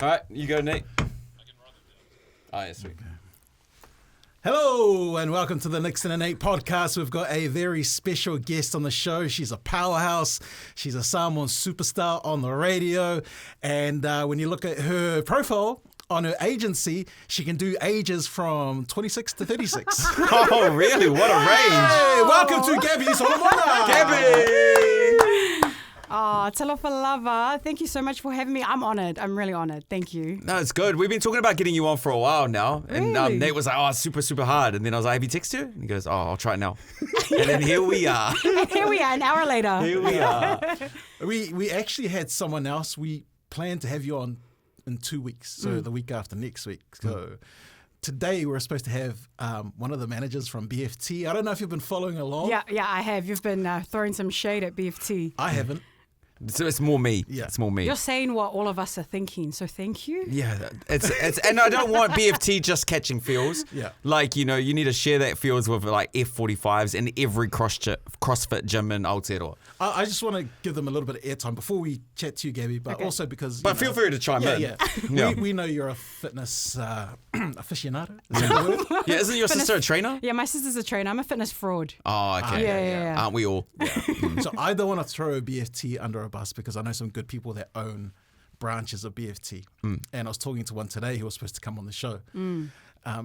All right, you go, Nate. Oh, yeah, sweet. Okay. Hello and welcome to the Nickson and Nate podcast. We've got a very special guest on the show. She's a powerhouse. She's a Samoan superstar on the radio. And when you look at her profile on her agency, she can do ages from 26 to 36. Oh, really? What a range. Hey, welcome to Gaby Solomona. Gaby! Oh, talofa lava. Thank you so much for having me. I'm honoured. I'm really honoured. Thank you. No, it's good. We've been talking about getting you on for a while now. And Really? Nate was like, oh, it's super, super hard. And then I was like, have you texted her? And he goes, oh, I'll try it now. And then here we are. And here we are, an hour later. Here we are. We actually had someone else. We planned to have you on in 2 weeks, so the week after next week. So today we're supposed to have one of the managers from BFT. I don't know if you've been following along. Yeah, I have. You've been throwing some shade at BFT. I haven't. So it's more me. Yeah. It's more me. You're saying what all of us are thinking, so thank you. Yeah, it's and I don't want BFT just catching feels. Yeah. Like, you know, you need to share that feels with like F45s in every CrossFit gym in Aotearoa. I just want to give them a little bit of airtime before we chat to you, Gaby, but also because... But feel free to chime in. Yeah. Yeah. We know you're a fitness aficionado. Is that the word? Yeah, isn't your sister a trainer? Yeah, my sister's a trainer. I'm a fitness fraud. Oh, okay. Yeah. Aren't we all? So I don't want to throw BFT under a bus because I know some good people that own branches of BFT. And I was talking to one today who was supposed to come on the show. And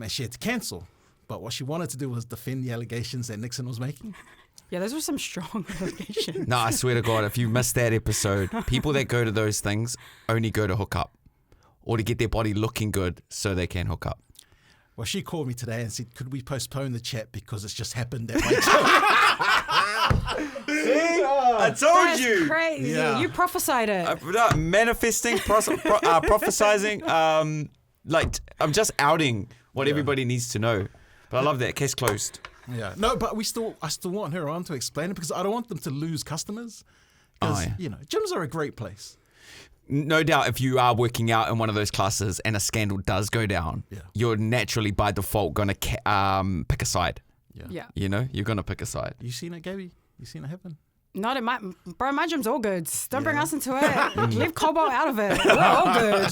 she had to cancel. But what she wanted to do was defend the allegations that Nickson was making. Yeah, those were some strong allegations. No, I swear to God, if you missed that episode, people that go to those things only go to hook up or to get their body looking good so they can hook up. Well, she called me today and said, could we postpone the chat because it's just happened that way. I told That's you. crazy. Yeah. You prophesied it. Manifesting, prophesizing, I'm just outing what everybody needs to know. But I love that. Case closed. Yeah. No, but I still want her on to explain it because I don't want them to lose customers. Because, you know, gyms are a great place. No doubt if you are working out in one of those classes and a scandal does go down, you're naturally by default going to pick a side. Yeah. You know, you're going to pick a side. You seen it, Gaby? You seen it happen? Not in my gym's all good. Don't bring us into it. Leave Cobalt out of it. We're all good.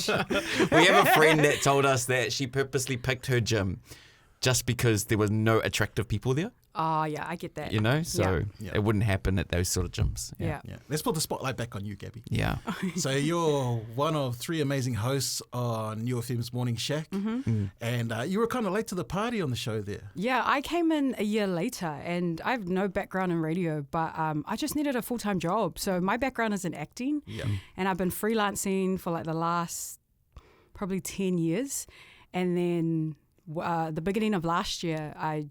We have a friend that told us that she purposely picked her gym just because there was no attractive people there. Oh, yeah, I get that. You know, so Yeah. it wouldn't happen at those sort of gyms. Yeah. Yeah. Let's put the spotlight back on you, Gaby. Yeah. So you're one of 3 amazing hosts on Niu FM's Morning Shack. And you were kind of late to the party on the show there. Yeah, I came in a year later and I have no background in radio, but I just needed a full-time job. So my background is in acting. Yeah. And I've been freelancing for like the last probably 10 years. And then the beginning of last year, I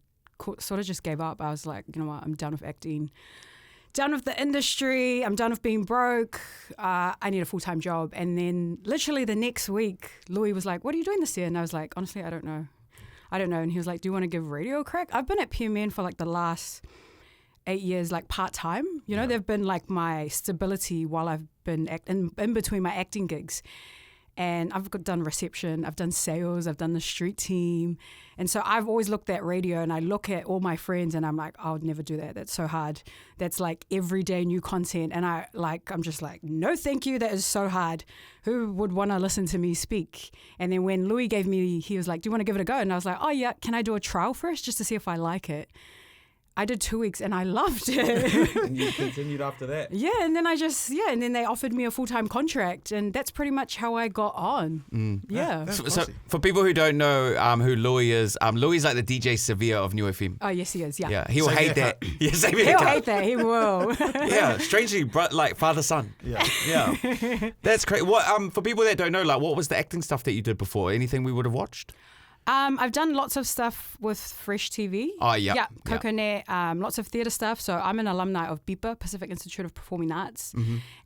sort of just gave up. I was like, you know what, I'm done with acting, done with the industry, I'm done with being broke, I need a full-time job. And then literally the next week, Louis was like, what are you doing this year? And I was like, honestly, I don't know. And he was like, do you want to give radio a crack? I've been at PMN for like the last 8 years, like part-time. You know, they've been like my stability while I've been in between my acting gigs. And I've done reception, I've done sales, I've done the street team. And so I've always looked at radio and I look at all my friends and I'm like, I would never do that. That's so hard. That's like everyday new content. And I'm just like, no, thank you. That is so hard. Who would want to listen to me speak? And then when Louis he was like, do you want to give it a go? And I was like, oh yeah, can I do a trial first just to see if I like it? I did 2 weeks and I loved it. And you continued after that. Yeah, and then and then they offered me a full-time contract and that's pretty much how I got on. Yeah. So for people who don't know who Louis is like the DJ Sevilla of Niu FM. Oh, yes, he is, yeah. Yeah, he will hate that. Yes, He'll hate that, he will. Yeah, strangely, like father-son. Yeah. That's great. What for people that don't know, like, what was the acting stuff that you did before? Anything we would have watched? I've done lots of stuff with Fresh TV. Oh, yeah. Yeah, Coconet, lots of theatre stuff. So I'm an alumni of BIPA, Pacific Institute of Performing Arts.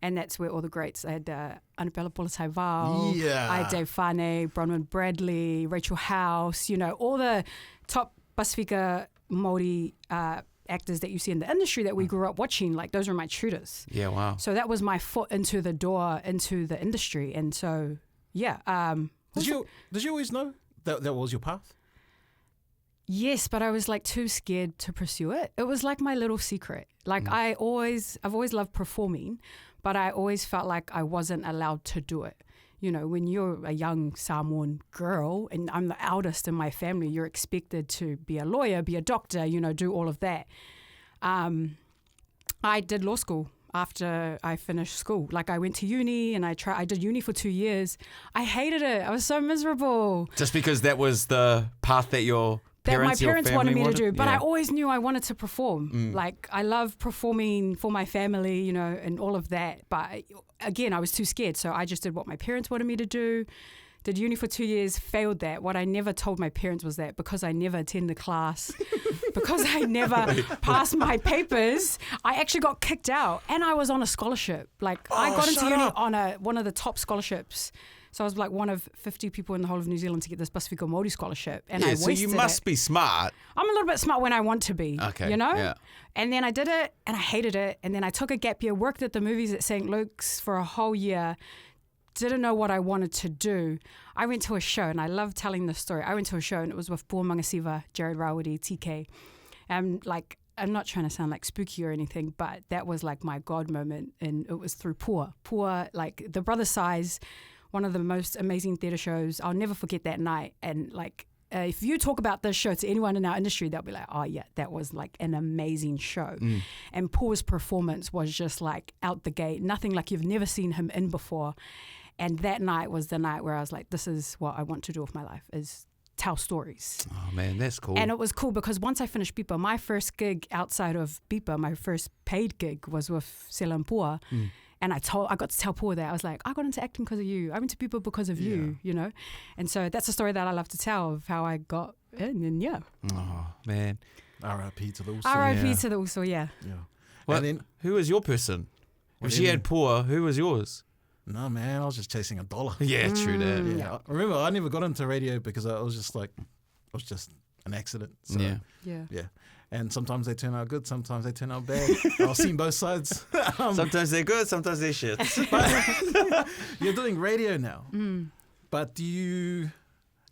And that's where all the greats, I had Annabella Pulatai-Vau, I had Dave Fane, Bronwyn Bradley, Rachel House, you know, all the top Pasifika Māori actors that you see in the industry that we grew up watching, like those are my tutors. Yeah, wow. So that was my foot into the door into the industry. And so, yeah. Did you always know that was your path? Yes, but I was like too scared to pursue it. It was like my little secret. Like I've always loved performing, but I always felt like I wasn't allowed to do it. You know, when you're a young Samoan girl and I'm the eldest in my family, you're expected to be a lawyer, be a doctor, you know, do all of that. I did law school after I finished school. Like I went to uni and I did uni for 2 years. I hated it. I was so miserable. Just because that was the path that my parents wanted me to do. But I always knew I wanted to perform. Like I love performing for my family, you know, and all of that. But again, I was too scared. So I just did what my parents wanted me to do. Did uni for 2 years, failed that. What I never told my parents was that because I never attended class, because I never passed my papers, I actually got kicked out. And I was on a scholarship. Like I got into uni on one of the top scholarships. So I was like one of 50 people in the whole of New Zealand to get this Pacifico Māori scholarship. And I wasted so you must be smart. I'm a little bit smart when I want to be, you know? Yeah. And then I did it and I hated it. And then I took a gap year, worked at the movies at St. Luke's for a whole year, didn't know what I wanted to do. I went to a show, and I love telling this story. I went to a show, and it was with Pua Mangasiva, Jared Rawiri, TK. And like, I'm not trying to sound like spooky or anything, but that was like my God moment, and it was through Pua. Pua, like The Brother Size, one of the most amazing theatre shows. I'll never forget that night. And like, if you talk about this show to anyone in our industry, they'll be like, oh yeah, that was like an amazing show. And Paul's performance was just like out the gate, nothing like you've never seen him in before. And that night was the night where I was like, this is what I want to do with my life, is tell stories. Oh man, that's cool. And it was cool because once I finished Bipa, my first gig outside of Bipa, my first paid gig was with Sela and Pua. And I got to tell Pua that. I was like, I got into acting because of you. I went to Bipa because of you, you know? And so that's a story that I love to tell of how I got in, and yeah. Oh man. R.I.P. to the Uso. R.I.P. to the Uso, yeah. Well, And then, who was your person? What If do she you had Pua, who was yours? no, man, I was just chasing a dollar. Yeah, true that. Yeah. I remember I never got into radio because I was just like, it was just an accident. So, Yeah. And sometimes they turn out good, sometimes they turn out bad. I've seen both sides. Sometimes they're good, sometimes they're shit. You're doing radio now. But do you,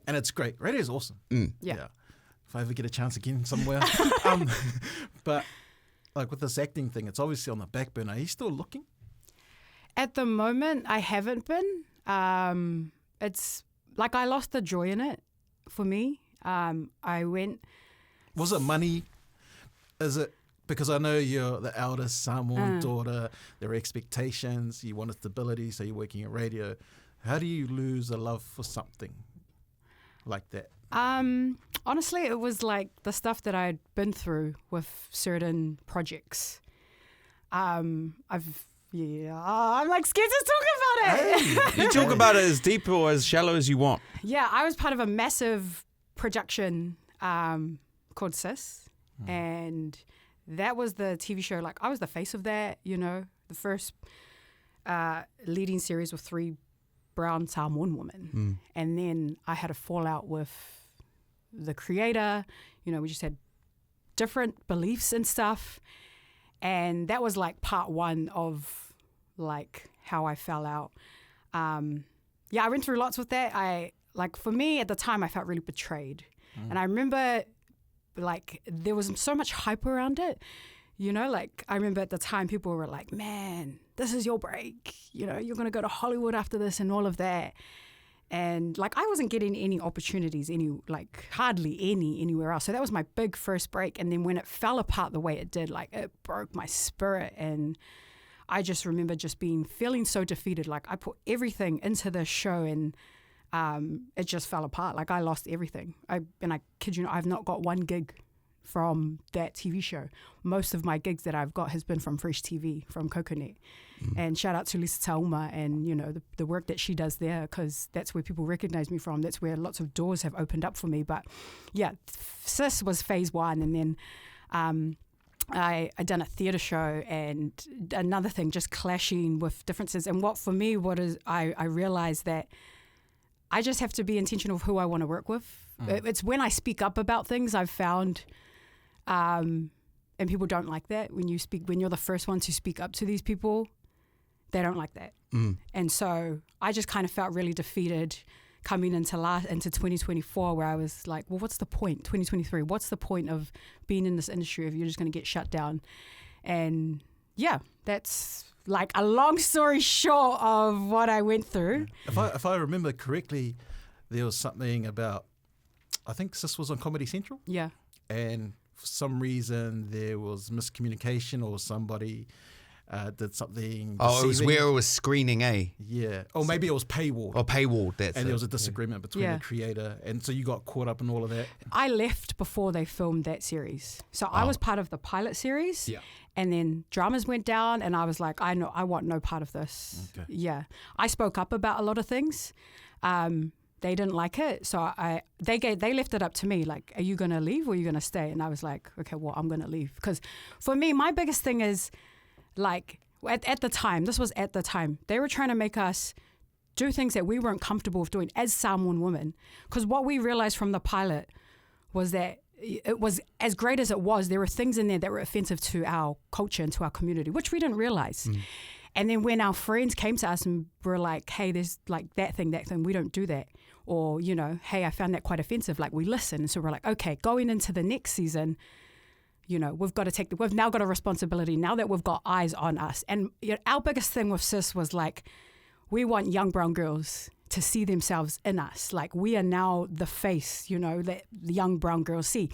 and it's great. Radio is awesome. Yeah. If I ever get a chance again somewhere. But like with this acting thing, it's obviously on the back burner. Are you still looking? At the moment, I haven't been. It's like I lost the joy in it for me. I went. Was it money? Is it because I know you're the eldest Samoan daughter, there are expectations, you want stability, so you're working at radio. How do you lose a love for something like that? Honestly, it was like the stuff that I'd been through with certain projects. I'm like scared to talk about it. You talk about it as deep or as shallow as you want. Yeah, I was part of a massive production called Sis. And that was the TV show. Like, I was the face of that, you know, the first leading series with 3 brown Samoan women. And then I had a fallout with the creator. You know, we just had different beliefs and stuff. And that was like part 1 of like how I fell out. I went through lots with that. For me at the time, I felt really betrayed. And I remember like there was so much hype around it, you know, like I remember at the time people were like, man, this is your break, you know, you're going to go to Hollywood after this and all of that. And like I wasn't getting any opportunities, hardly anywhere else. So that was my big first break. And then when it fell apart the way it did, like it broke my spirit. And I just remember feeling so defeated. Like I put everything into this show and it just fell apart. Like I lost everything. I kid you not, I've not got one gig from that TV show. Most of my gigs that I've got has been from Fresh TV, from Coconut. And shout out to Lisa Tauma and, you know, the work that she does there, because that's where people recognize me from. That's where lots of doors have opened up for me. But yeah, Sis was phase 1. And then I done a theatre show, and another thing, just clashing with differences. And I realized that I just have to be intentional of who I want to work with. It's when I speak up about things I've found, and people don't like that. When you're the first one to speak up to these people, they don't like that. And so I just kind of felt really defeated coming into 2024, where I was like, well, what's the point? 2023, what's the point of being in this industry if you're just going to get shut down? And yeah, that's like a long story short of what I went through. If I remember correctly, there was something about, I think this was on Comedy Central. Yeah. And for some reason there was miscommunication or somebody did something Oh, it was deceiving. where it was screening, eh? Yeah. Or maybe it was paywall. Or paywall, that's And it. there was a disagreement between Yeah. the creator. And so you got caught up in all of that. I left before they filmed that series. So I was part of the pilot series. Yeah. And then dramas went down and I was like, I want no part of this. Okay. Yeah. I spoke up about a lot of things. They didn't like it. So they left it up to me. Like, are you going to leave or are you going to stay? And I was like, okay, well, I'm going to leave. Because for me, my biggest thing is like, at the time, they were trying to make us do things that we weren't comfortable with doing as Samoan women. Because what we realized from the pilot was that it was, as great as it was, there were things in there that were offensive to our culture and to our community, which we didn't realize. And then when our friends came to us and were like, hey, there's like that thing, we don't do that. Or, you know, hey, I found that quite offensive. Like, we listen. So we're like, okay, going into the next season, you know, we've now got a responsibility now that we've got eyes on us. And you know, our biggest thing with Sis was like, we want young brown girls to see themselves in us. Like, we are now the face, you know, that the young brown girls see.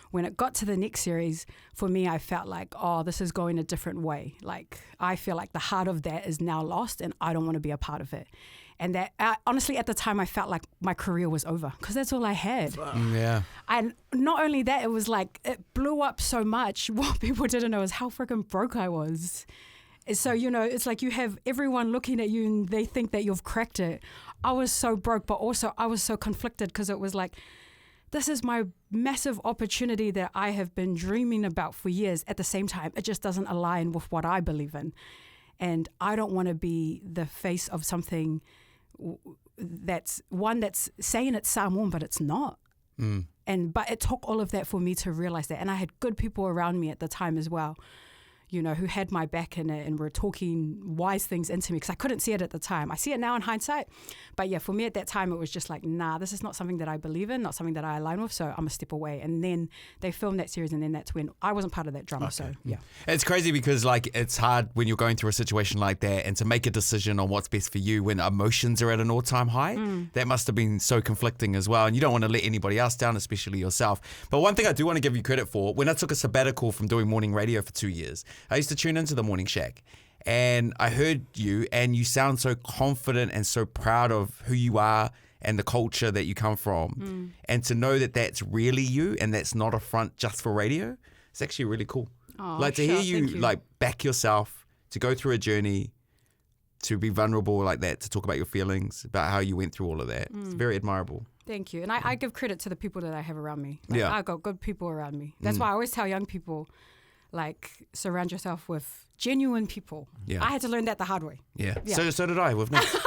When it got to the next series, for me, I felt like, oh, this is going a different way. Like, I feel like the heart of that is now lost and I don't want to be a part of it. And that, honestly, at the time, I felt like my career was over because that's all I had. Yeah. And not only that, it was like, it blew up so much. What people didn't know is how freaking broke I was. So, you know, it's like you have everyone looking at you and they think that you've cracked it. I was so broke, but also I was so conflicted because it was like, this is my massive opportunity that I have been dreaming about for years. At the same time, it just doesn't align with what I believe in. And I don't want to be the face of something that's saying it's Samoan, but it's not. But it took all of that for me to realize that. And I had good people around me at the time as well, you know, who had my back in it and were talking wise things into me because I couldn't see it at the time. I see it now in hindsight. But yeah, for me at that time, it was just like, nah, this is not something that I believe in, not something that I align with. So I'm going to step away. And then they filmed that series and then that's when I wasn't part of that drama. Okay. So yeah. It's crazy because like it's hard when you're going through a situation like that and to make a decision on what's best for you when emotions are at an all-time high. That must have been so conflicting as well. And you don't want to let anybody else down, especially yourself. But one thing I do want to give you credit for, when I took a sabbatical from doing morning radio for 2 years, I used to tune into the Morning Shack and I heard you and you sound so confident and so proud of who you are and the culture that you come from. And to know that that's really you and that's not a front just for radio, it's actually really cool. Oh, like to hear you like back yourself, to go through a journey, to be vulnerable like that, to talk about your feelings, about how you went through all of that. It's very admirable. Thank you. And I give credit to the people that I have around me. Like, Yeah. I got good people around me. That's why I always tell young people, like, surround yourself with genuine people. Yeah. I had to learn that the hard way. Yeah. Yeah. So did I with Nick. Because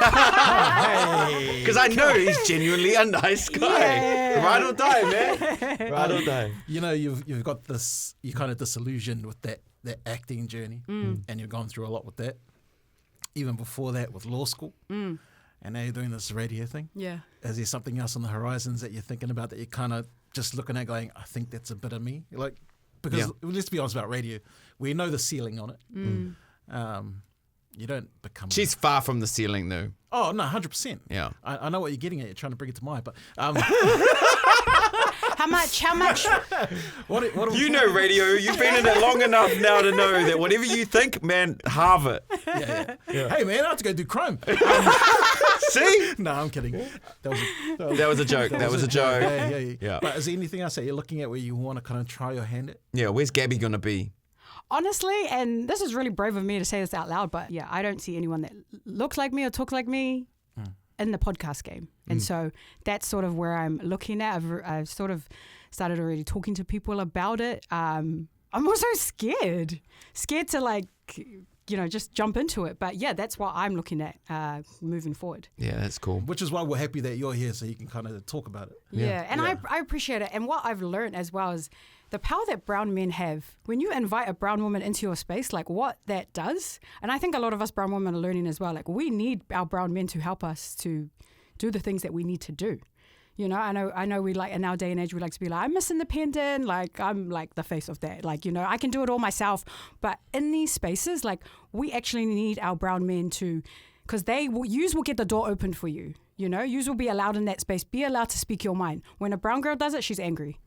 I know he's genuinely a nice guy. Yeah. Ride or die, man. Ride or die. You know, you've got this, you're kind of disillusioned with that acting journey and you've gone through a lot with that. Even before that with law school. And now you're doing this radio thing. Yeah. Is there something else on the horizons that you're thinking about that you're kind of just looking at going, I think that's a bit of me? Like, because let's be honest about radio, we know the ceiling on it. You don't become... She's far from the ceiling though. Oh, no, 100%. Yeah. I know what you're getting at. You're trying to bring it to mind, but... How much? what You know radio. You've been in it long enough now to know that whatever you think, man, halve it. Yeah. Hey, man, I have to go do crime. See? No, I'm kidding. That was a joke. That was a joke. Yeah. But is there anything else that you're looking at where you want to kind of try your hand at? Yeah, where's Gaby going to be? Honestly, and this is really brave of me to say this out loud, but yeah, I don't see anyone that looks like me or talks like me in the podcast game. And so that's sort of where I'm looking at. I've sort of started already talking to people about it. I'm also scared to like, you know, just jump into it. But yeah, that's what I'm looking at moving forward. Yeah, that's cool. Which is why we're happy that you're here so you can kind of talk about it. Yeah, and I appreciate it. And what I've learned as well is the power that brown men have. When you invite a brown woman into your space, like what that does. And I think a lot of us brown women are learning as well. Like we need our brown men to help us to do the things that we need to do. You know, I know we like in our day and age we like to be like, I'm Miss Independent, like I'm like the face of that, like, you know, I can do it all myself. But in these spaces, like we actually need our brown men to, because yous will get the door opened for you. You know, yous will be allowed in that space. Be allowed to speak your mind. When a brown girl does it, she's angry.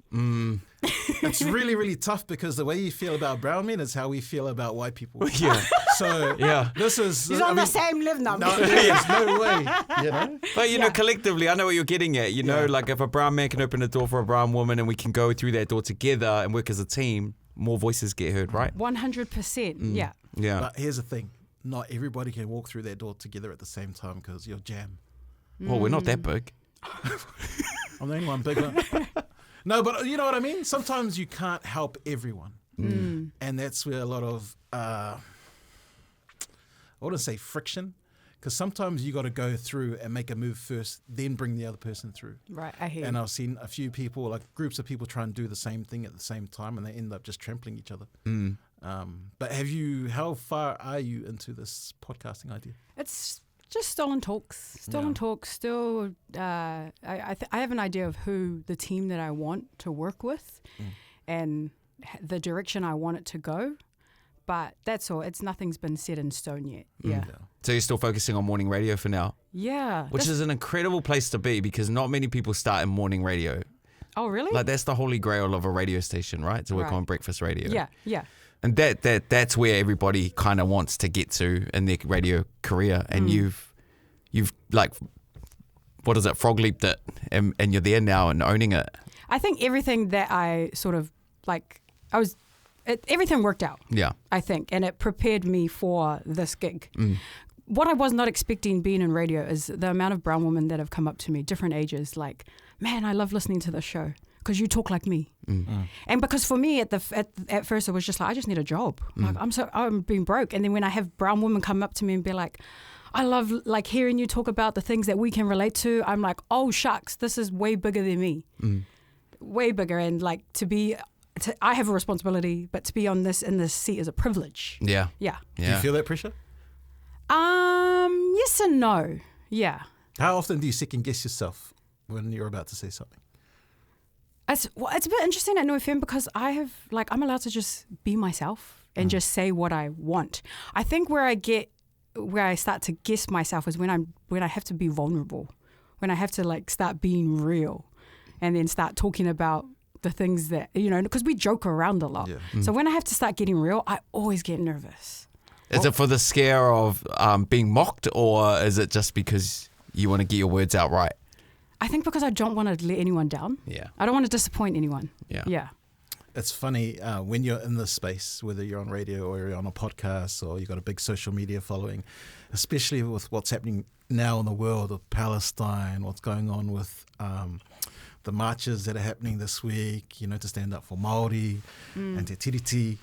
It's really, really tough because the way you feel about brown men is how we feel about white people. Yeah. So this is... He's on the same level now. No, there's no way, you know? But, you know, collectively, I know what you're getting at. You know, like if a brown man can open a door for a brown woman and we can go through that door together and work as a team, more voices get heard, right? 100%. Yeah. Yeah. But here's the thing. Not everybody can walk through that door together at the same time because you're jam. Well, we're not that big. I'm the only one big one. No, but you know what I mean? Sometimes you can't help everyone. And that's where a lot of, I wouldn't say friction, because sometimes you got to go through and make a move first, then bring the other person through. Right, I hear And you. I've seen a few people, like groups of people try and do the same thing at the same time and they end up just trampling each other. But how far are you into this podcasting idea? It's just still in talks. Still, I have an idea of who the team that I want to work with and the direction I want it to go. But that's all. Nothing's been set in stone yet. Yeah. So you're still focusing on morning radio for now? Yeah. Which is an incredible place to be because not many people start in morning radio. Oh, really? Like that's the holy grail of a radio station, right? To work on breakfast radio. Yeah. And that's where everybody kind of wants to get to in their radio career. And you've like, what is it, frog leaped it and you're there now and owning it. I think everything that I sort of like, everything worked out. Yeah. I think. And it prepared me for this gig. What I was not expecting being in radio is the amount of brown women that have come up to me, different ages, like, man, I love listening to this show because you talk like me. And because for me at first it was just like, I just need a job. Like I'm being broke. And then when I have brown women come up to me and be like, I love like hearing you talk about the things that we can relate to. I'm like, oh shucks, this is way bigger than me. Way bigger. And like I have a responsibility, but to be in this seat is a privilege. Yeah. Do you feel that pressure? Yes and no. Yeah. How often do you second guess yourself when you're about to say something? It's a bit interesting at Niu FM because I'm allowed to just be myself and just say what I want. I think where I start to guess myself is when I have to be vulnerable, when I have to like start being real, and then start talking about the things that, you know, because we joke around a lot. Yeah. So when I have to start getting real, I always get nervous. Is it for the scare of being mocked, or is it just because you want to get your words out right? I think because I don't want to let anyone down. Yeah. I don't want to disappoint anyone. Yeah. It's funny when you're in this space, whether you're on radio or you're on a podcast or you've got a big social media following, especially with what's happening now in the world of Palestine, what's going on with the marches that are happening this week, you know, to stand up for Māori and Te Tiriti,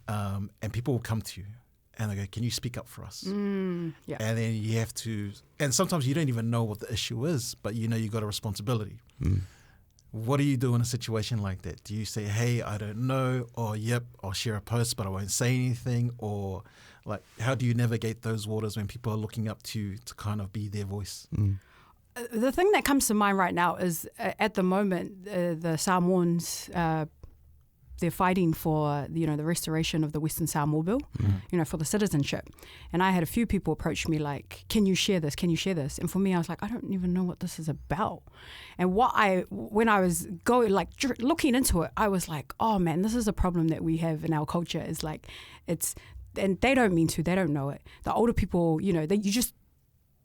and people will come to you and they go, can you speak up for us? Yeah. And then you have to, and sometimes you don't even know what the issue is, but you know you've got a responsibility. What do you do in a situation like that? Do you say, hey, I don't know, or yep, I'll share a post but I won't say anything, or like how do you navigate those waters when people are looking up to you to kind of be their voice? The thing that comes to mind right now is at the moment the Samoans, they're fighting for, you know, the restoration of the Western Samoa Bill, you know, for the citizenship. And I had a few people approach me like, can you share this? Can you share this? And for me, I was like, I don't even know what this is about. And when I was looking into it, I was like, oh man, this is a problem that we have in our culture is like, and they don't mean to, they don't know it. The older people, you know, you just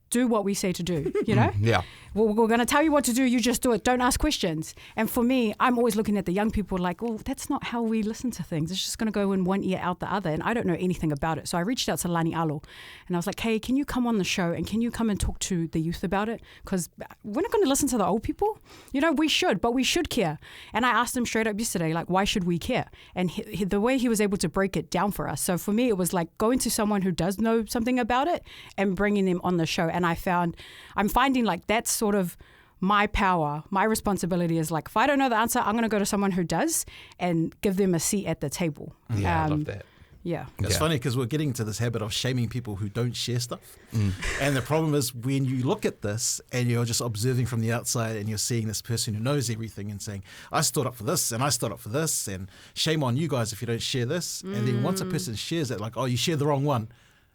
do what we say to do, you know? Yeah. Well, we're going to tell you what to do. You just do it. Don't ask questions. And for me, I'm always looking at the young people like, oh, that's not how we listen to things. It's just going to go in one ear, out the other. And I don't know anything about it. So I reached out to Lani Alo and I was like, hey, can you come on the show and can you come and talk to the youth about it? Because we're not going to listen to the old people. You know, we should, but we should care. And I asked him straight up yesterday, like, why should we care? And the way he was able to break it down for us. So for me, it was like going to someone who does know something about it and bringing them on the show. And I'm finding like that's sort of my power, my responsibility is like, if I don't know the answer, I'm going to go to someone who does and give them a seat at the table. Yeah, I love that. Yeah. It's funny because we're getting into this habit of shaming people who don't share stuff. And the problem is when you look at this and you're just observing from the outside and you're seeing this person who knows everything and saying, I stood up for this and I stood up for this and shame on you guys if you don't share this. And then once a person shares it, like, oh, you shared the wrong one.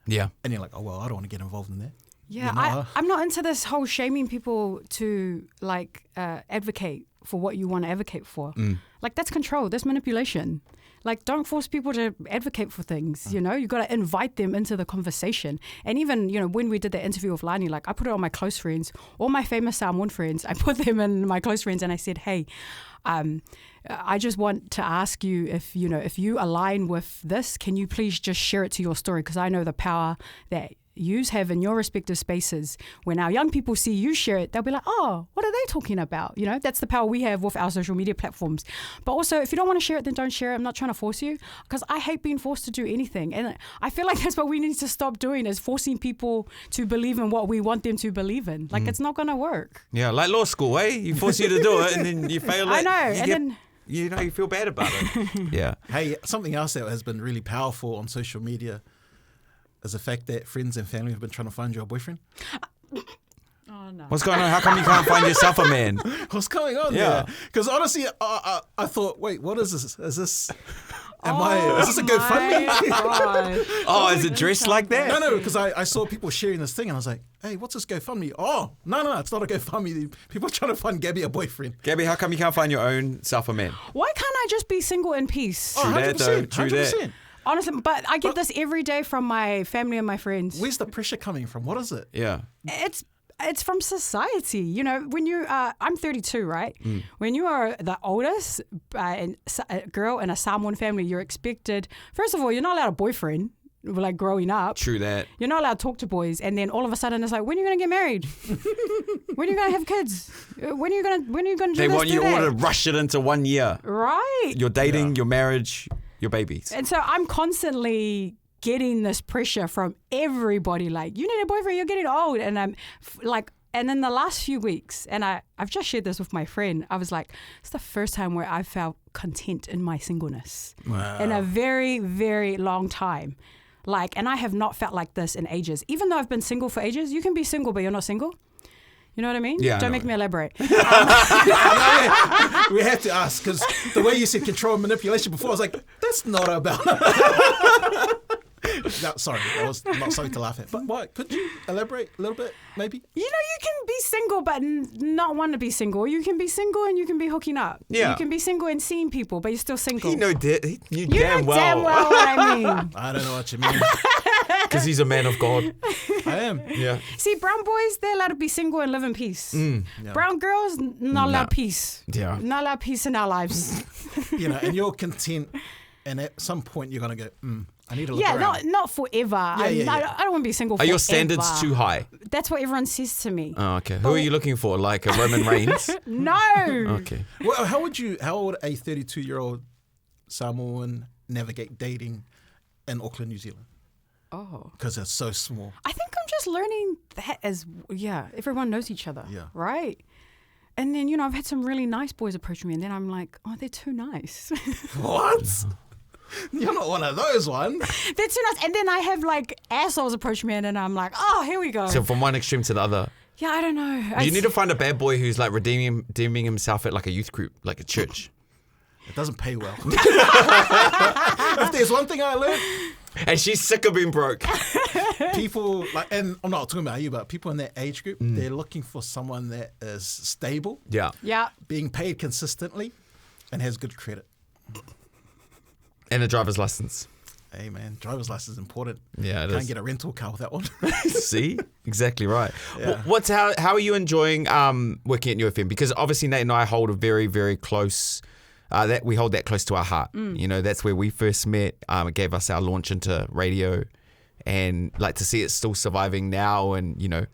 Yeah. And you're like, oh, well, I don't want to get involved in that. Yeah, I'm not into this whole shaming people to like advocate for what you want to advocate for. Like that's control, that's manipulation. Like don't force people to advocate for things, you know, you got to invite them into the conversation. And even, you know, when we did the interview with Lani, like I put it on my close friends, all my famous Samoan friends, I put them in my close friends and I said, hey, I just want to ask you if, you know, if you align with this, can you please just share it to your story? Because I know the power that yous have in your respective spaces. When our young people see you share it, they'll be like, oh, what are they talking about? You know, that's the power we have with our social media platforms. But also, if you don't want to share it, then don't share it. I'm not trying to force you because I hate being forced to do anything. And I feel like that's what we need to stop doing is forcing people to believe in what we want them to believe in. Like, it's not going to work. Yeah, like law school, eh? You force you to do it and then you fail it. I know. Then you know, you feel bad about it. Yeah. Hey, something else that has been really powerful on social media is the fact that friends and family have been trying to find you a boyfriend. Oh, no. What's going on? How come you can't find yourself a man? What's going on there? Because honestly, I thought, wait, what is this? Is this... is this a GoFundMe? Oh, is it dressed like that? No, because I saw people sharing this thing and I was like, hey, what's this GoFundMe? Oh, no, it's not a GoFundMe. People are trying to find Gaby a boyfriend. Gaby, how come you can't find your own self a man? Why can't I just be single in peace? Oh, 100%. True that. Honestly, but I get this every day from my family and my friends. Where's the pressure coming from? What is it? Yeah. It's from society. You know, when you I'm 32, right? When you are the oldest girl in a Samoan family, you're expected, first of all, you're not allowed a boyfriend, like growing up. True that. You're not allowed to talk to boys. And then all of a sudden it's like, when are you going to get married? When are you going to have kids? When are you going to do this? They want you all to rush it into 1 year. Right. Your dating, your marriage, your babies. And so I'm constantly getting this pressure from everybody, like, you need a boyfriend, you're getting old. And I'm like, and in the last few weeks, and I've just shared this with my friend, I was like, it's the first time where I felt content in my singleness in a very, very long time. Like, and I have not felt like this in ages. Even though I've been single for ages, you can be single, but you're not single. You know what I mean? Yeah. Don't make me elaborate. We have to ask because the way you said control and manipulation before, I was like, that's not about. No, sorry, that was not something to laugh at. But what? Could you elaborate a little bit, maybe? You know, you can be single but not want to be single. You can be single and you can be hooking up. Yeah. You can be single and seeing people, but you're still single. He knew you damn know damn well what I mean. I don't know what you mean. Because he's a man of God. I am. Yeah. See, brown boys, they're allowed to be single and live in peace. Yeah. Brown girls, not allowed peace. Yeah. Not allowed peace in our lives. You know, and you're content, and at some point you're going to go, I need to look around. not forever. I don't want to be single forever. Are your standards too high? That's what everyone says to me. Oh, okay. Who are you looking for? Like a Roman Reigns? No. Okay. Well, how would a 32-year-old Samoan navigate dating in Auckland, New Zealand? Oh. Because it's so small. I think I'm just learning that everyone knows each other. Yeah. Right? And then, you know, I've had some really nice boys approach me and then I'm like, oh, they're too nice. What? You're not one of those ones. They're too nice. And then I have like assholes approach me and then I'm like, oh, here we go. So from one extreme to the other. Yeah, I don't know. You need to find a bad boy who's like redeeming himself at like a youth group, like a church. It doesn't pay well. If there's one thing I learned. And she's sick of being broke. People, like, and I'm not talking about you, but people in that age group, they're looking for someone that is stable. Yeah. Yeah. Being paid consistently and has good credit. And a driver's license. Hey, man, driver's license is important. Yeah, it Can't is. get a rental car with that one. See? Exactly right. Yeah. How are you enjoying working at Niu FM? Because obviously Nate and I hold a very, very close... we hold that close to our heart. You know, that's where we first met. It gave us our launch into radio, and like to see it still surviving now, and you know,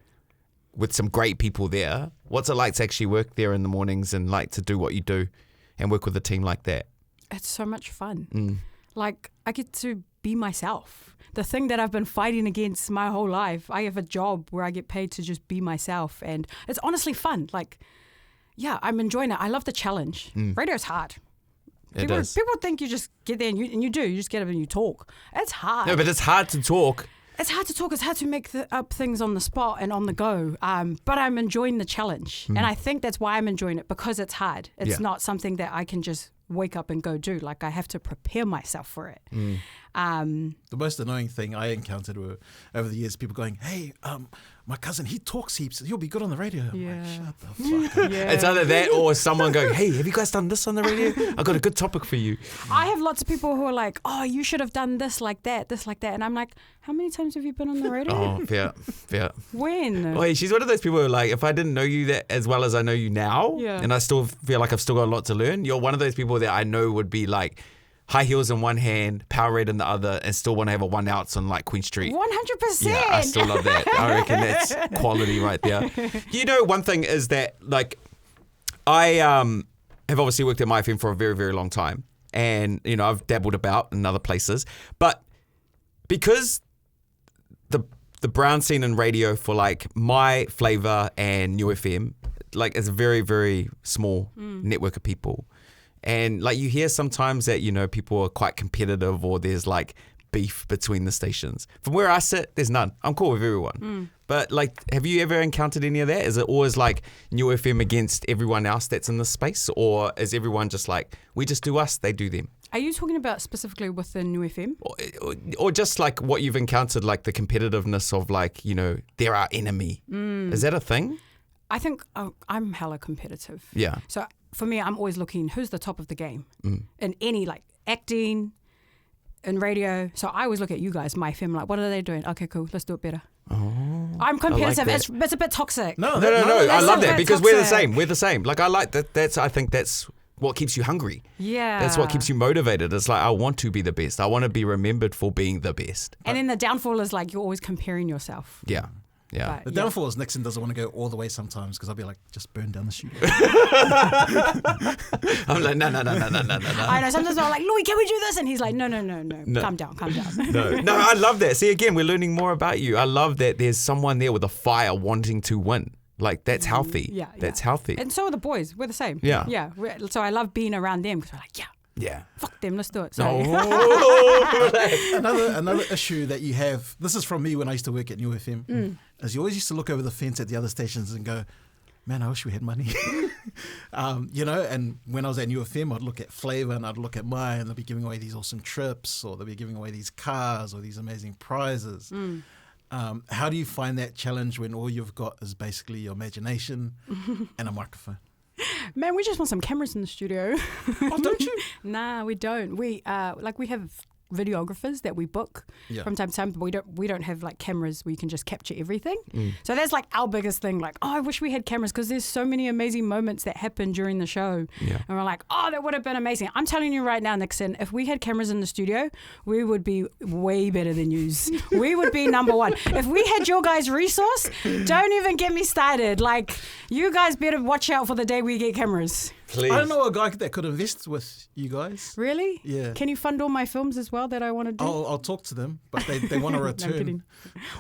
with some great people there. What's it like to actually work there in the mornings and like to do what you do, and work with a team like that? It's so much fun. Like I get to be myself. The thing that I've been fighting against my whole life. I have a job where I get paid to just be myself, and it's honestly fun. Like, yeah, I'm enjoying it. I love the challenge. Radio's hard. People think you just get there and you do. You just get up and you talk. It's hard. No, but it's hard to talk. It's hard to talk. It's hard to make up things on the spot and on the go. But I'm enjoying the challenge. And I think that's why I'm enjoying it, because it's hard. It's not something that I can just wake up and go do. Like, I have to prepare myself for it. The most annoying thing I encountered were, over the years, people going, hey, my cousin, he talks heaps. He'll be good on the radio. I'm like, shut the fuck up. It's either that or someone going, hey, have you guys done this on the radio? I've got a good topic for you. I have lots of people who are like, oh, you should have done this like that. And I'm like, how many times have you been on the radio? Oh, fair. When? Wait, she's one of those people who are like, if I didn't know you that as well as I know you now, and I still feel like I've still got a lot to learn, you're one of those people that I know would be like, high heels in one hand, Powerade in the other, and still want to have a 1 ounce on like Queen Street. 100%. Yeah, I still love that. I reckon that's quality right there. You know, one thing is that, like, I have obviously worked at Niu FM for a very, very long time. And, you know, I've dabbled about in other places. But because the brown scene in radio for like my flavour and Niu FM, like, it's a very, very small network of people. And like, you hear sometimes that, you know, people are quite competitive, or there's like beef between the stations. From where I sit, there's none. I'm cool with everyone. But like, have you ever encountered any of that? Is it always like Niu FM against everyone else that's in the space? Or is everyone just like, we just do us, they do them? Are you talking about specifically within Niu FM? Or just like what you've encountered, like the competitiveness of like, you know, they're our enemy. Is that a thing? I think I'm hella competitive. Yeah. So for me, I'm always looking who's the top of the game in any, like, acting, in radio. So I always look at you guys, Niu FM, like, what are they doing? Okay, cool, let's do it better. I'm competitive. Like it's a bit toxic. No. I love that, because we're the same. We're the same. Like, I like that. I think that's what keeps you hungry. Yeah. That's what keeps you motivated. It's like, I want to be the best. I want to be remembered for being the best. And then the downfall is like, you're always comparing yourself. Yeah. But, The downfall is Nickson doesn't want to go all the way sometimes, because I'll be like, just burn down the studio. I'm like, no. I know, sometimes I'm like, Louis, can we do this? And he's like, no. Calm down. No, I love that. See, again, we're learning more about you. I love that there's someone there with a fire wanting to win. Like, that's healthy. Yeah. That's healthy. And so are the boys. We're the same. Yeah. Yeah. So I love being around them, because we're like, yeah. Fuck them, let's do it. So. Another issue that you have, this is from me when I used to work at Niu FM, is you always used to look over the fence at the other stations and go, man, I wish we had money. You know, and when I was at Niu FM, I'd look at Flavour and I'd look at mine, and they'll be giving away these awesome trips, or they'll be giving away these cars or these amazing prizes. How do you find that challenge when all you've got is basically your imagination and a microphone? Man, we just want some cameras in the studio. Oh, don't you? Nah, we don't. We we have videographers that we book from time to time, but we don't have like cameras where you can just capture everything. So that's like our biggest thing. Like, oh, I wish we had cameras, because there's so many amazing moments that happen during the show. And we're like, oh, that would have been amazing. I'm telling you right now, Nickson, if we had cameras in the studio, we would be way better than yous. We would be number one. If we had your guys' resource, don't even get me started. Like, you guys better watch out for the day we get cameras. Please. I don't know a guy that could invest with you guys. Really? Yeah. Can you fund all my films as well that I want to do? I'll talk to them, but they want a No, I'm return. kidding.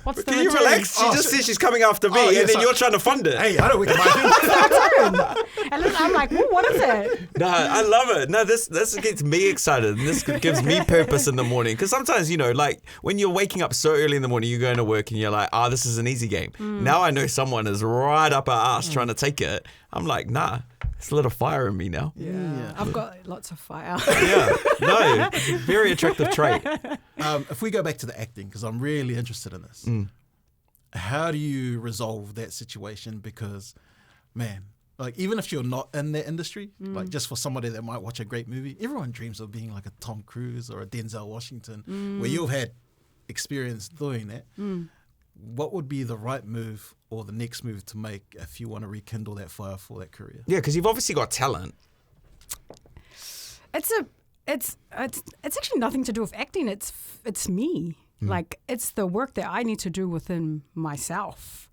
What's the Can you return? relax? She just said she's coming after me, and then you're trying to fund it. Hey, I don't work at my And then I'm like, well, what is it? No, I love it. No, this gets me excited, and this gives me purpose in the morning. Because sometimes, you know, like when you're waking up so early in the morning, you're going to work, and you're like, this is an easy game. Now I know someone is right up our ass trying to take it. I'm like, nah, it's a little fire in me now. Yeah. I've got lots of fire. Yeah, no, it's a very attractive trait. If we go back to the acting, because I'm really interested in this, how do you resolve that situation? Because, man, like, even if you're not in that industry, like, just for somebody that might watch a great movie, everyone dreams of being like a Tom Cruise or a Denzel Washington, where you've had experience doing that. What would be the right move or the next move to make if you want to rekindle that fire for that career? Yeah, because you've obviously got talent. It's actually nothing to do with acting. It's me. Like, it's the work that I need to do within myself.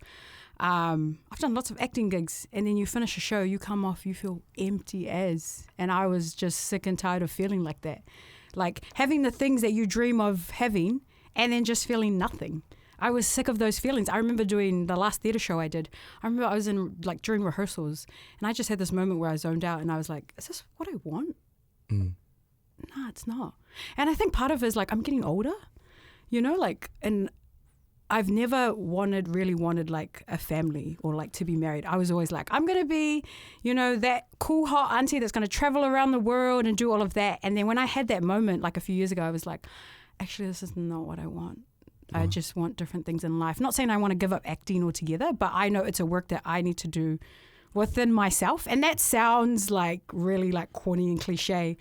I've done lots of acting gigs, and then you finish a show, you come off, you feel empty as. And I was just sick and tired of feeling like that. Like, having the things that you dream of having, and then just feeling nothing. I was sick of those feelings. I remember doing the last theatre show I did. I remember I was in, like, during rehearsals, and I just had this moment where I zoned out, and I was like, is this what I want? nah, it's not. And I think part of it is like I'm getting older, you know, like, and I've never really wanted like a family or like to be married. I was always like, I'm going to be, you know, that cool hot auntie that's going to travel around the world and do all of that. And then when I had that moment like a few years ago, I was like, actually, this is not what I want. I just want different things in life. Not saying I want to give up acting altogether, but I know it's a work that I need to do within myself. And that sounds like really like corny and cliche,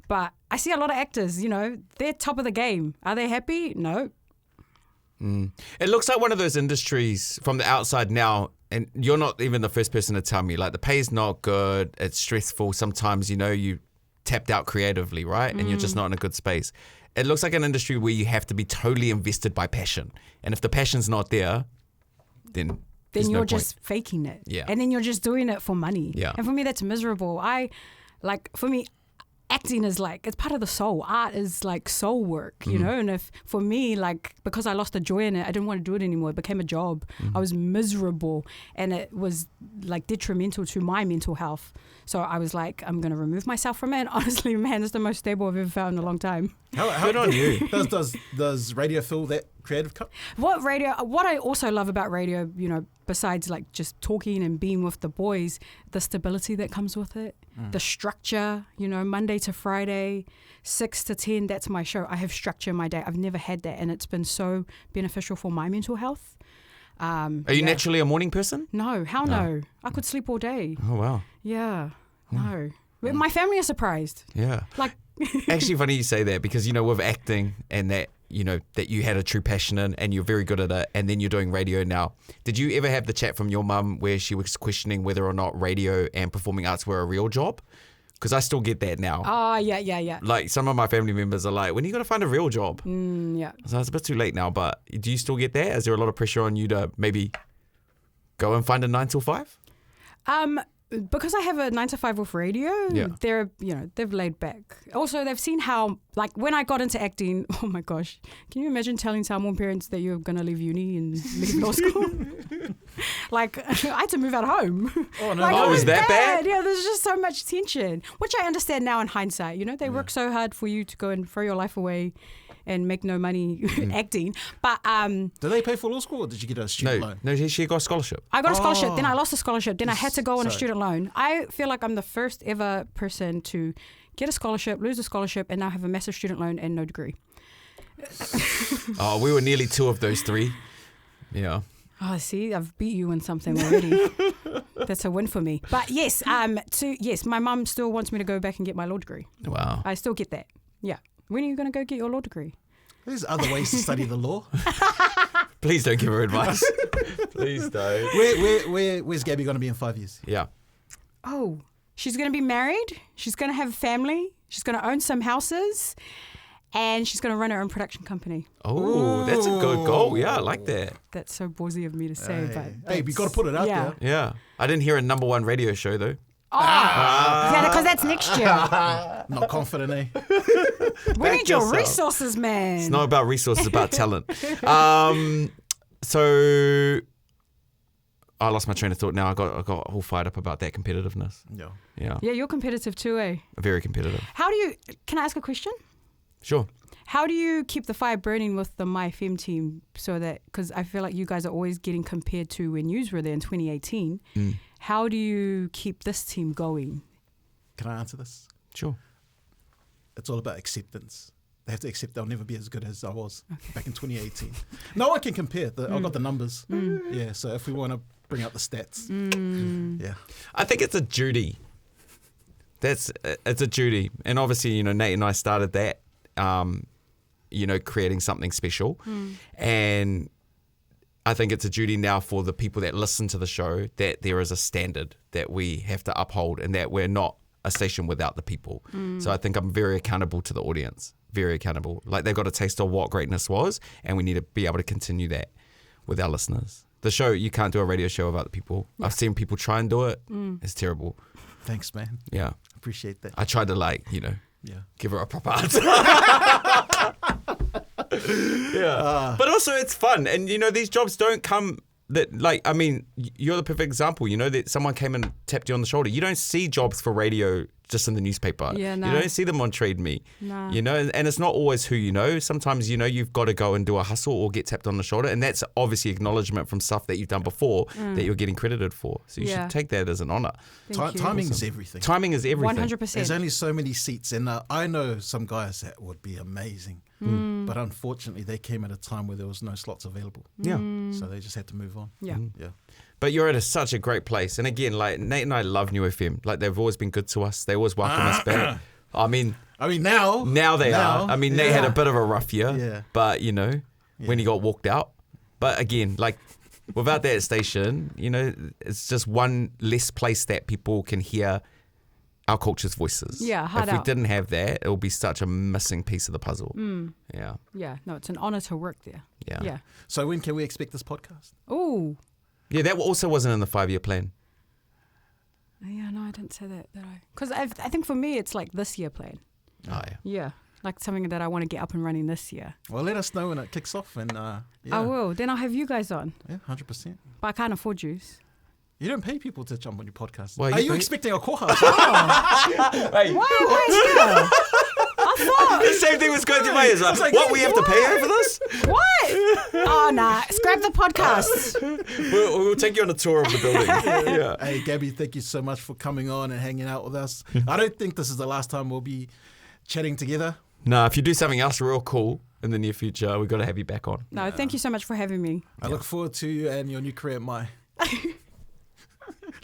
but I see a lot of actors, you know, they're top of the game. Are they happy? No. It looks like one of those industries from the outside now, and you're not even the first person to tell me, like the pay's not good, it's stressful. Sometimes, you know, you tapped out creatively, right? And you're just not in a good space. It looks like an industry where you have to be totally invested by passion. And if the passion's not there, then you're just faking it. Yeah. And then you're just doing it for money. Yeah. And for me, that's miserable. For me, acting is like, it's part of the soul. Art is like soul work, you know? And if for me, like, because I lost the joy in it, I didn't want to do it anymore. It became a job. I was miserable and it was like detrimental to my mental health. So I was like, I'm going to remove myself from it. And honestly, man, it's the most stable I've ever found in a long time. How Good on you. Does radio fill that creative cup? What I also love about radio, you know, besides like just talking and being with the boys, the stability that comes with it, the structure, you know, Monday to Friday, 6 to 10, that's my show. I have structure in my day. I've never had that. And it's been so beneficial for my mental health. Are you naturally a morning person? No, no. I could sleep all day. Oh, wow. Yeah, no. But my family are surprised. Yeah. Like, actually funny you say that because, you know, with acting and that, you know, that you had a true passion in and you're very good at it and then you're doing radio now. Did you ever have the chat from your mum where she was questioning whether or not radio and performing arts were a real job? Because I still get that now. Oh, yeah. Like some of my family members are like, when are you going to find a real job? Yeah. So it's a bit too late now, but do you still get that? Is there a lot of pressure on you to maybe go and find a 9 till 5? Because I have a 9 to 5 with radio, they're, you know, they've laid back. Also, they've seen how, like, when I got into acting, oh my gosh, can you imagine telling Samoan parents that you're going to leave uni and leave law school? Like, I had to move out of home. Oh, no. Like, Oh, was that bad? Yeah, there's just so much tension, which I understand now in hindsight. You know, they work so hard for you to go and throw your life away and make no money acting. But did they pay for law school or did you get a student loan? No, she got a scholarship. I got a scholarship, then I lost the scholarship, then I had to go on a student loan. I feel like I'm the first ever person to get a scholarship, lose a scholarship, and now have a massive student loan and no degree. Oh, we were nearly 2 of those 3. Yeah. Oh, see, I've beat you in something already. That's a win for me. But yes, my mum still wants me to go back and get my law degree. Wow. I still get that. Yeah. When are you going to go get your law degree? There's other ways to study the law. Please don't give her advice. Please don't. Where's Gaby going to be in 5 years? Yeah. Oh, she's going to be married. She's going to have a family. She's going to own some houses. And she's going to run her own production company. Oh, that's a good goal. Yeah, I like that. That's so ballsy of me to say, but we got to put it out there. Yeah. I didn't hear a #1 radio show, though. Yeah, because that's next year. Not confident, eh? We need your resources, man. It's not about resources, it's about talent. So I lost my train of thought now. I got all fired up about that competitiveness. Yeah. Yeah, you're competitive too, eh? Very competitive. Can I ask a question? Sure. How do you keep the fire burning with the My FM team so that, because I feel like you guys are always getting compared to when you were there in 2018. How do you keep this team going? Can I answer this? Sure. It's all about acceptance. They have to accept they'll never be as good as I was back in 2018. No one can compare. I've got the numbers. Yeah, so if we want to bring up the stats. Yeah. I think it's a duty. It's a duty. And obviously, you know, Nate and I started that, you know, creating something special. And I think it's a duty now for the people that listen to the show that there is a standard that we have to uphold and that we're not a station without the people. So I think I'm very accountable to the audience, very accountable. Like they've got a taste of what greatness was and we need to be able to continue that with our listeners. The show, you can't do a radio show without the people. Yeah. I've seen people try and do it. It's terrible. Thanks, man. Yeah. Appreciate that. I tried to give her a proper answer. But also it's fun. And, you know, these jobs don't come that, like, I mean, you're the perfect example. You know, that someone came and tapped you on the shoulder. You don't see jobs for radio just in the newspaper. Yeah, no. You don't see them on Trade Me. No. You know, and it's not always who you know. Sometimes, you know, you've got to go and do a hustle or get tapped on the shoulder. And that's obviously acknowledgement from stuff that you've done before that you're getting credited for. So you should take that as an honor. Timing is everything. Timing is everything. 100%. There's only so many seats, and I know some guys that would be amazing. But unfortunately, they came at a time where there was no slots available. Yeah. So they just had to move on. Yeah. Yeah. But you're at such a great place. And again, like, Nate and I love Niu FM. Like, they've always been good to us. They always welcome us back. I mean, now they are. I mean, Nate had a bit of a rough year. But, you know, when he got walked out. But again, like, without that station, you know, it's just one less place that people can hear our culture's voices. Yeah, hard If we out. didn't have that, it would be such a missing piece of the puzzle. Yeah. Yeah, no, it's an honor to work there. Yeah. Yeah. So when can we expect this podcast? Oh. Yeah, that also wasn't in the 5-year plan. Yeah, no, I didn't say that, did I? Because I think for me, it's like this year plan. Oh, yeah. Yeah. Like something that I want to get up and running this year. Well, let us know when it kicks off. And I will. Then I'll have you guys on. Yeah, 100%. But I can't afford yous. You don't pay people to jump on your podcast. Well, Are you you pay- expecting a call? Hey. Why is here? I thought. The same thing was going through my head. Like, what, we have to pay her for this? What? Oh, nah. Scrap the podcast. We'll take you on a tour of the building. Yeah. Hey, Gaby, thank you so much for coming on and hanging out with us. I don't think this is the last time we'll be chatting together. No, if you do something else real cool in the near future, we've got to have you back on. No, thank you so much for having me. I look forward to you and your new career at My.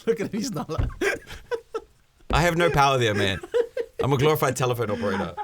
Look at him, he's not like... I have no power there, man. I'm a glorified telephone operator.